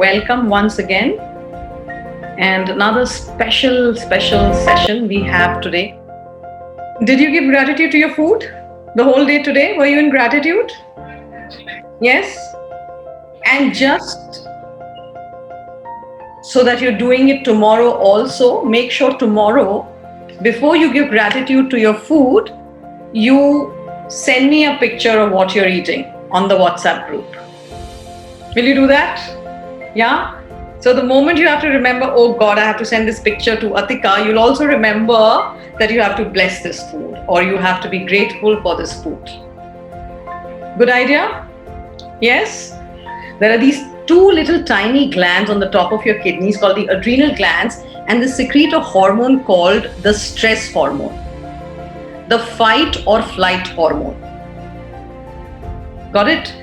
Welcome once again, and another special session we have today. Did you give gratitude to your food the whole day today? Were you in gratitude? Yes? And just so that you're doing it tomorrow also, make sure tomorrow, before you give gratitude to your food, you send me a picture of what you're eating on the WhatsApp group. Will you do that? Yeah? So the moment you have to remember, oh God, I have to send this picture to Atika, you'll also remember that you have to bless this food or you have to be grateful for this food. Good idea? Yes? There are these two little tiny glands on the top of your kidneys called the adrenal glands, and they secrete a hormone called the stress hormone, the fight or flight hormone. Got it?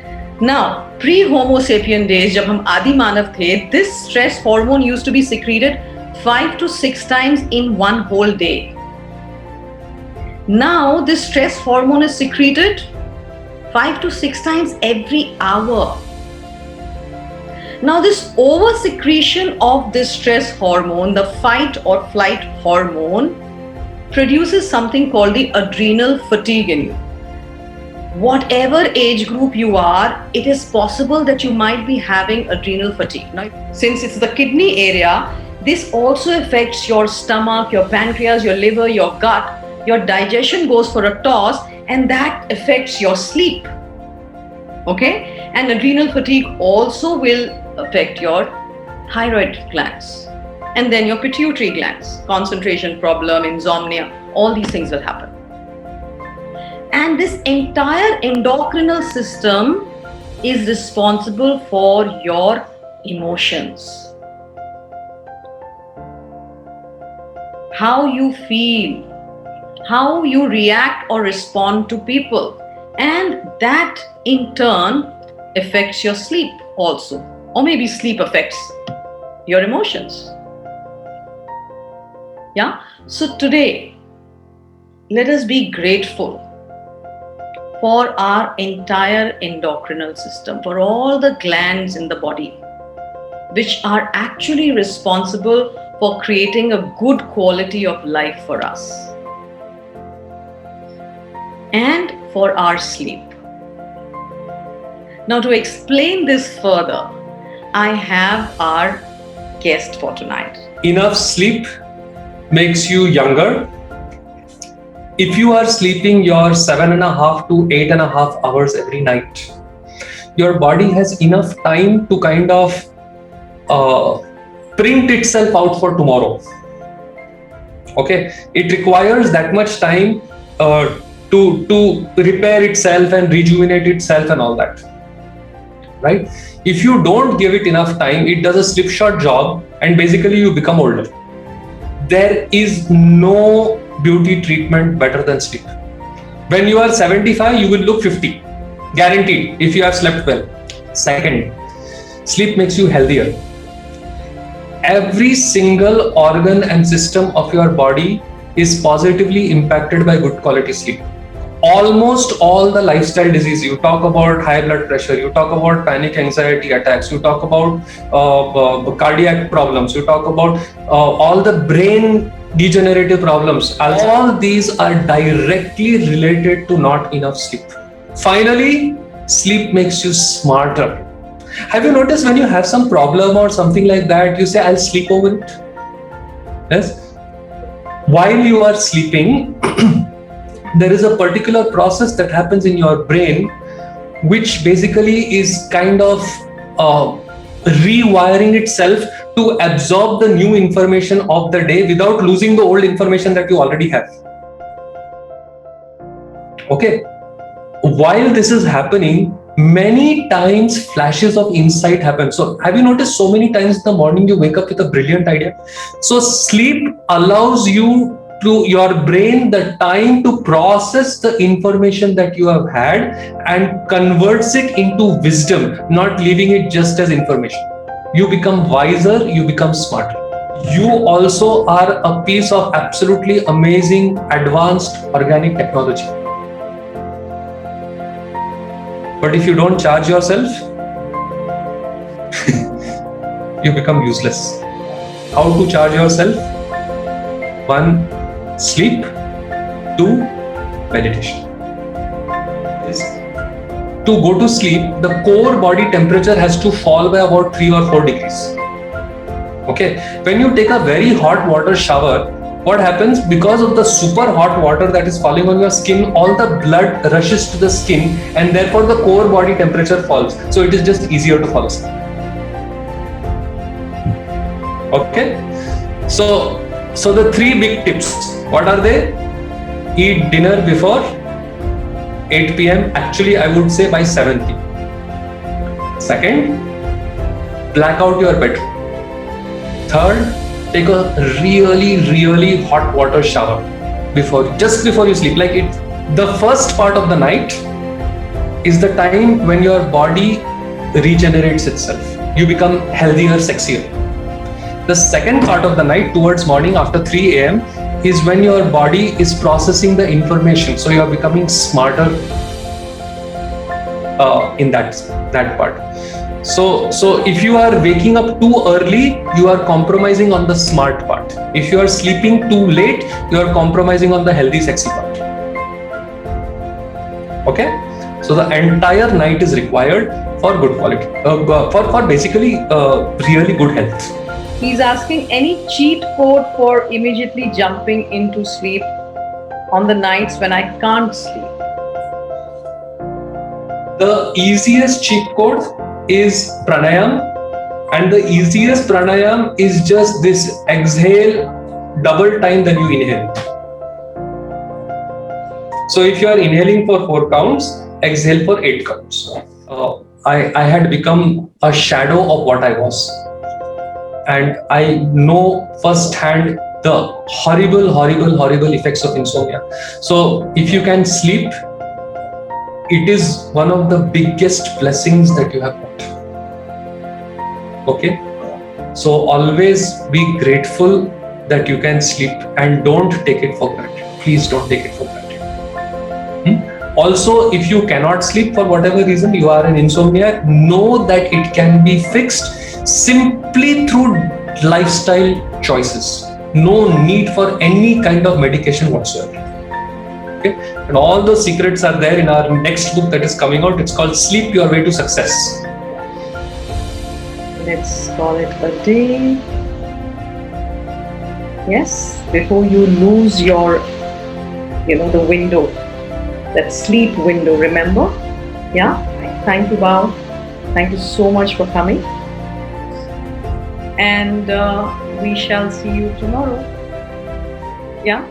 Now, pre-Homo sapien days, जब हम आदि मानव थे, this stress hormone used to be secreted 5 to 6 times in one whole day. Now, this stress hormone is secreted 5 to 6 times every hour. Now, this over-secretion of this stress hormone, the fight or flight hormone, produces something called the adrenal fatigue in you. Whatever age group you are, it is possible that you might be having adrenal fatigue. Now, since it's the kidney area, this also affects your stomach, your pancreas, your liver, your gut. Your digestion goes for a toss, and that affects your sleep. Okay? And adrenal fatigue also will affect your thyroid glands. And then your pituitary glands, concentration problem, insomnia, all these things will happen. And this entire endocrinal system is responsible for your emotions. How you feel, how you react or respond to people. And that in turn affects your sleep also. Or maybe sleep affects your emotions. Yeah? So today, let us be grateful for our entire endocrinal system, for all the glands in the body, which are actually responsible for creating a good quality of life for us and for our sleep. Now, to explain this further, I have our guest for tonight. Enough sleep makes you younger. If you are sleeping your 7.5 to 8.5 hours every night, your body has enough time to kind of print itself out for tomorrow. Okay, it requires that much time to repair itself and rejuvenate itself and all that. Right? If you don't give it enough time, it does a slipshod job and basically you become older. There is no beauty treatment better than sleep. When you are 75, you will look 50. Guaranteed, if you have slept well. Second, sleep makes you healthier. Every single organ and system of your body is positively impacted by good quality sleep. Almost all the lifestyle disease, you talk about high blood pressure, you talk about panic anxiety attacks, you talk about cardiac problems, you talk about all the brain degenerative problems. All these are directly related to not enough sleep. Finally, sleep makes you smarter. Have you noticed when you have some problem or something like that, you say, I'll sleep over it? Yes? While you are sleeping, there is a particular process that happens in your brain, which basically is kind of rewiring itself to absorb the new information of the day without losing the old information that you already have. Okay. While this is happening, many times flashes of insight happen. So have you noticed so many times in the morning you wake up with a brilliant idea? So sleep allows you to your brain the time to process the information that you have had and converts it into wisdom, not leaving it just as information. You become wiser, you become smarter. You also are a piece of absolutely amazing advanced organic technology. But if you don't charge yourself, you become useless. How to charge yourself? 1, sleep. 2, meditation. To go to sleep, the core body temperature has to fall by about 3 or 4 degrees. Okay, when you take a very hot water shower, what happens? Because of the super hot water that is falling on your skin, all the blood rushes to the skin, and therefore the core body temperature falls. So it is just easier to fall asleep. Okay, so the 3 big tips, what are they? Eat dinner before 8 p.m. Actually, I would say by 7 p.m. Second, black out your bedroom. Third, take a really hot water shower just before you sleep. Like the first part of the night is the time when your body regenerates itself. You become healthier, sexier. The second part of the night, towards morning after 3 a.m., is when your body is processing the information. So you are becoming smarter in that part. So if you are waking up too early, you are compromising on the smart part. If you are sleeping too late, you are compromising on the healthy, sexy part. Okay, so the entire night is required for good quality, for basically really good health. He's asking any cheat code for immediately jumping into sleep on the nights when I can't sleep. The easiest cheat code is pranayam, and the easiest pranayam is just this: exhale double time than you inhale. So if you are inhaling for 4 counts, exhale for 8 counts. I had become a shadow of what I was, and I know firsthand the horrible effects of insomnia. So if you can sleep, it is one of the biggest blessings that you have got. Okay, so always be grateful that you can sleep, and don't take it for granted. Please don't take it for granted. Also, if you cannot sleep for whatever reason, you are an insomniac, know that it can be fixed simply through lifestyle choices. No need for any kind of medication whatsoever. Okay, and all the secrets are there in our next book that is coming out. It's called Sleep Your Way to Success. Let's call it a day. Yes, before you lose your, the window, that sleep window, remember? Yeah, thank you, Bao. Thank you so much for coming. And we shall see you tomorrow. Yeah.